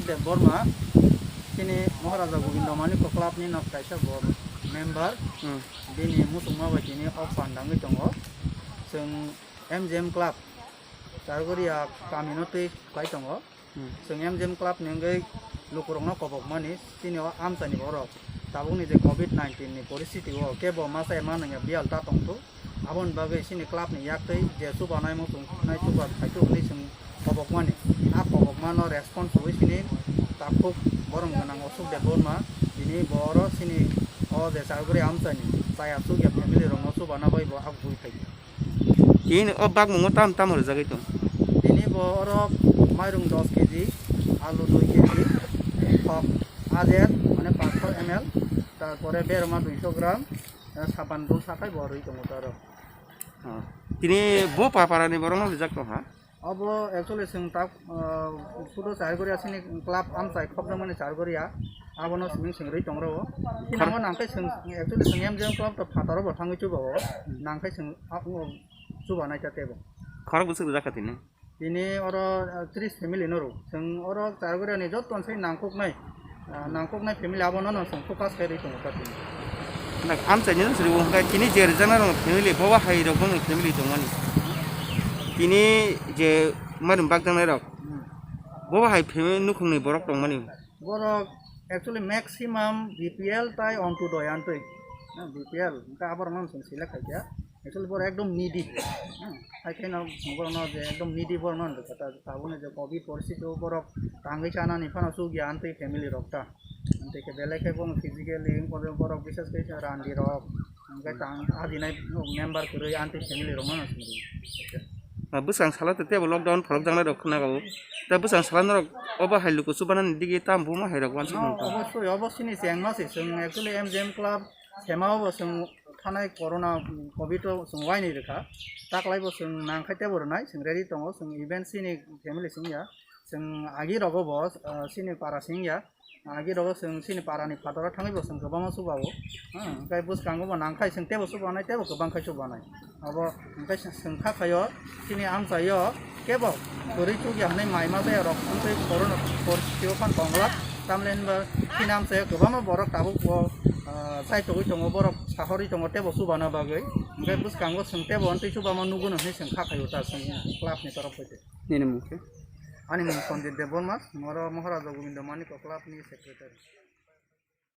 Sukhdev Burma kini Maharaja Gobindamani club ni nok kaisa bo member bini musungma ba kini ok pandangi tongo sing MGM club targori ya kamino tui kai tongo sing MGM club nengai lukurongna kobokmani sini amsani borok tabungni je COVID-19 ni परिस्थिति o kebo masa emana ya bial ta tongtu abon bagai sini club ni yaktei je suba nai musung nai suba kaitu ni sing kobokmani kobokmano respons sini takuk borong ganang Sukhdev Burma ini boro sini যে চারগরি আমচানি চায়া সুগিয়া ফ্যামিলি রং সুবানা বাইব আগুই থাকি ini bak mungo tam hor jagai to তিনি বড় মাইরং 10 কেজি আলু 2 কেজি ঠক আজের মানে 500 ml তারপরে বেরমা 200 গ্রাম সাবান দু সাকাই বড়ই দङ তার ini bo paparani borong no jak to ha अब एक्चुअली जों दा सुदो चारगरिया सिनि क्लाब आमचाय खबजमानि चारगरिया आबनो सिमिं सिंग्रै दंरो किनामो नांखाय जों एक्चुअली जों एमजेम क्लाब त फातारो बथाङै चुबाव नांखाय जों चुबानाय जातेबो खरक बुसु जाखातिने दिनै अर 30 फेमिलि नरो जों अर चारगरियानि जतनसै नांखकनाय फेमिलि आबनो न जों फोकास खायरै दङ ताति nak amcai ni sri wong kai kini jer jana rong family bawa hai rok bang family dongani kini je marum bak dang rok bawa hai family nukung ni borok dongani borok actually maximum BPL tai on to doyan toi BPL ka abar man sing select khai actually bor ekdom needy I can now bor no je ekdom needy bor non kata tabune je covid পরিস্থিতি borok tangai chana ni phana su gyan tai family rok ta ante ke belai ke bong physically করে borok বিশেষ করে রান্দি rock angkai tang adinai member করে anti family rok man sing busang salah tete bo lockdown phorok jang rok khna gabo ta busang salah rok oba hai luku subanan digi tam buma hai rok wan sing অবশ্যই ni jengma se जों actually MJM club सेमाव जों थानाय करona covid जों वाइनि रेखा ताकलाइबो जों नांखायते बरनाय जों रेडि दङ जों इभेन्ट सिनि फेमिलि सिंया जों आगि रगो बस सिनि पारा सिंया आगि रगो जों सिनि पारानि फादरा थाङैबो जों गोबां सुबावो ओमफ्राय बुसखांगो नांखाय जों तेबो सुबानाय तेबो गोबां खाय सुबानाय अब ओमफ्राय जों खाखायो सिनि आमचायो केबो बोरै चुगियानै माइमा जाया रक ओमफ्राय करona परिस्थितियाव फान बंगला तामलेनबो सिनि आमचायो गोबां बरक ताबो साइटोगै दङ बरफ साहरि दङ तेबो सुबाना बागै ओमफ्राय बुसखांगो जों तेबो अन्थै सुबामा नुगोन होननानै जों खाखायो ता जों क्लाबनि तरफनिफ्राय ini mungkin आंनि मुं सन्जित देबबर्मा महाराजा गोविन्द मानिक क्लाबनि सेक्रेटारि